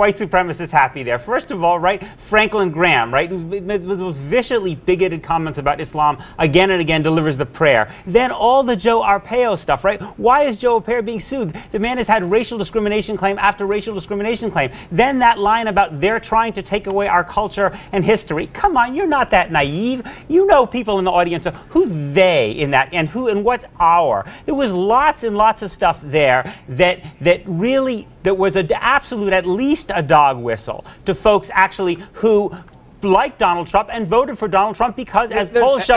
white supremacists happy there. First of all, right, Franklin Graham, right, who's the most viciously bigoted comments about Islam again and again, delivers the prayer. Then all the Joe Arpaio stuff, right? Why is Joe Arpaio being sued? The man has had racial discrimination claim after racial discrimination claim. Then that line about they're trying to take away our culture and history. Come on, you're not that naive. You know people in the audience. Who's they in that, and who and what our? There was lots and lots of stuff there that really was an absolute, at least a dog whistle to folks actually who like Donald Trump and voted for Donald Trump because, as polls show,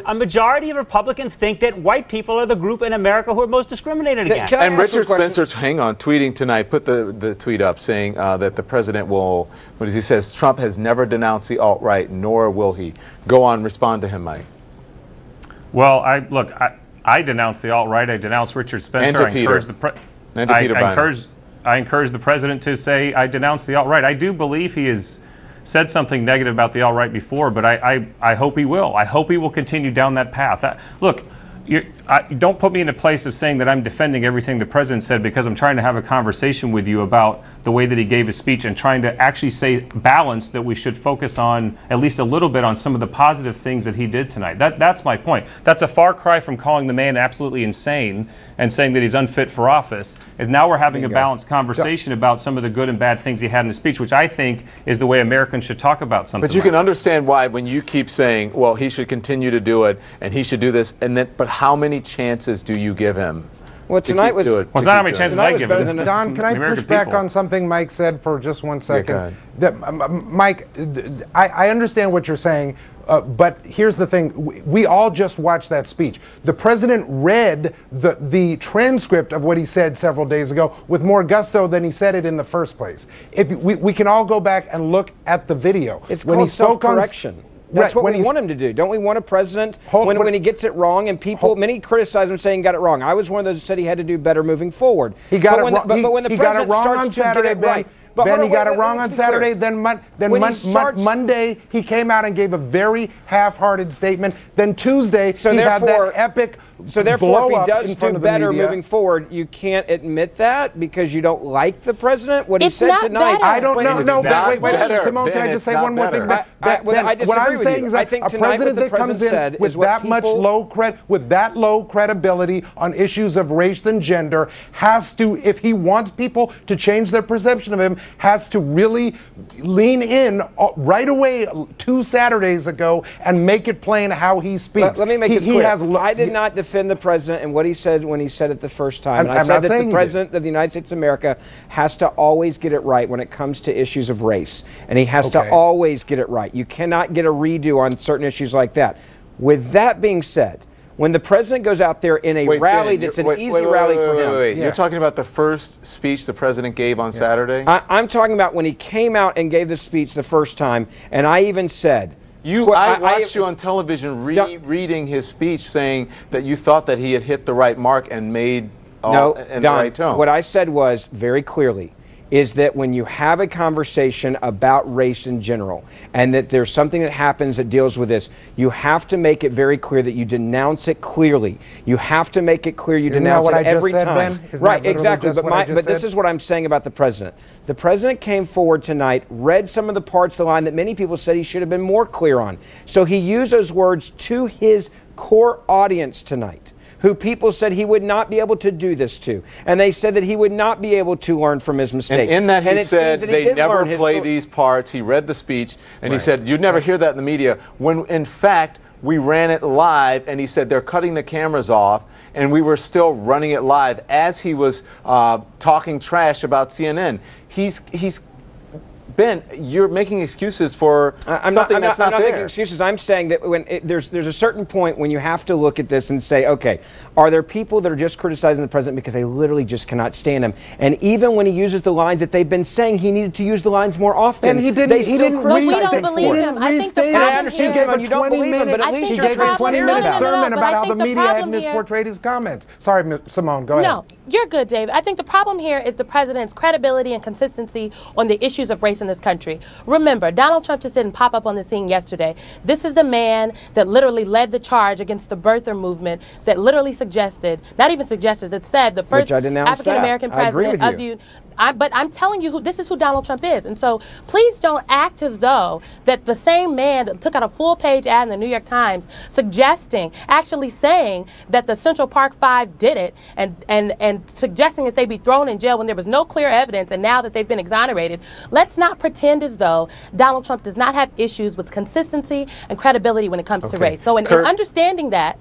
a majority of Republicans think that white people are the group in America who are most discriminated against. And Richard Spencer's, hang on, tweeting tonight, put the tweet up saying that the president will, what does he says, Trump has never denounced the alt-right, nor will he. Go on, respond to him, Mike. Well, I denounce the alt-right. I denounce Richard Spencer. I encourage the president to say, I denounce the alt-right. I do believe he has said something negative about the alt-right before, but I hope he will. I hope he will continue down that path. Look, don't put me in a place of saying that I'm defending everything the president said, because I'm trying to have a conversation with you about the way that he gave his speech and trying to actually say balance, that we should focus on at least a little bit on some of the positive things that he did tonight. That's my point. That's a far cry from calling the man absolutely insane and saying that he's unfit for office. And now we're having a balanced conversation about some of the good and bad things he had in his speech, which I think is the way Americans should talk about something. But you can understand why when you keep saying, well, he should continue to do it and he should do this, and then, but how many chances do you give him? Well, tonight was. Well, it's not how many chances I give him. Don, can I push back on something Mike said for just 1 second? Mike, I understand what you're saying, but here's the thing. We all just watched that speech. The president read the transcript of what he said several days ago with more gusto than he said it in the first place. If we can all go back and look at the video. It's called self-correction. That's what we want him to do. Don't we want a president when he gets it wrong, and many criticize him saying he got it wrong. I was one of those who said he had to do better moving forward. He got it wrong. But when the president starts to get it right. Ben, he got it wrong on Saturday. Then Monday, he came out and gave a very half-hearted statement. Then Tuesday, he had that epic blow if he does do better moving forward, you can't admit that because you don't like the president? What he said tonight. I don't know. No, wait. Simone, can I just say one more thing? What I'm saying is that a president that comes in with that much with that low credibility on issues of race and gender has to, if he wants people to change their perception of him, has to really lean in right away 2 Saturdays ago and make it plain how he speaks. Let me make this clear. I did not defend the president and what he said when he said it the first time. And I said that the president of the United States of America has to always get it right when it comes to issues of race. And he has to always get it right. You cannot get a redo on certain issues like that. With that being said, when the president goes out there in a rally that's an easy rally for him. You're talking about the first speech the president gave on Saturday? I'm talking about when he came out and gave the speech the first time, and I even said, I watched you on television reading his speech saying that you thought that he had hit the right mark and made the right tone. What I said was very clearly is that when you have a conversation about race in general and that there's something that happens that deals with this, you have to make it very clear that you denounce it clearly. You have to make it clear you denounce it every time. Right, exactly. But this is what I'm saying about the president. The president came forward tonight, read some of the parts of the line that many people said he should have been more clear on. So he used those words to his core audience tonight, who people said he would not be able to do this to. And they said that he would not be able to learn from his mistakes. And in that he said they never play these parts. He read the speech, and he said, you'd never hear that in the media, when in fact we ran it live, and he said they're cutting the cameras off, and we were still running it live as he was talking trash about CNN. Ben, you're making excuses for something that's not there. I'm not making excuses. I'm saying that when there's a certain point when you have to look at this and say, okay, are there people that are just criticizing the president because they literally just cannot stand him? And even when he uses the lines that they've been saying he needed to use the lines more often, and he didn't we don't believe him. I think the and I understand him, you don't believe him, but at least you're trying to he gave a 20-minute sermon about how the media had misportrayed his comments. Sorry, Simone, go ahead. No, you're good, Dave. I think the problem here is the president's credibility and consistency on the issues of race in this country. Remember, Donald Trump just didn't pop up on the scene yesterday. This is the man that literally led the charge against the birther movement, that literally suggested, not even suggested, that said the first African-American president of the But I'm telling you, this is who Donald Trump is. And so please don't act as though that the same man that took out a full-page ad in the New York Times actually saying that the Central Park Five did it and suggesting that they be thrown in jail when there was no clear evidence, and now that they've been exonerated. Let's not pretend as though Donald Trump does not have issues with consistency and credibility when it comes to race. So in understanding that,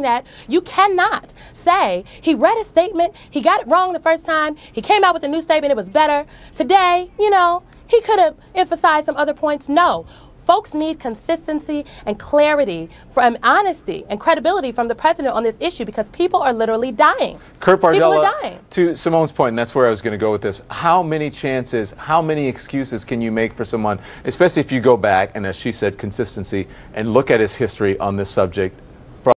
that, you cannot say he read a statement, he got it wrong the first time, he came out with a new statement, it was better. Today, he could have emphasized some other points. No. Folks need consistency and clarity from honesty and credibility from the president on this issue, because people are literally dying. Kurt Bardella, to Simone's point, and that's where I was going to go with this, how many chances, how many excuses can you make for someone, especially if you go back, and as she said, consistency, and look at his history on this subject,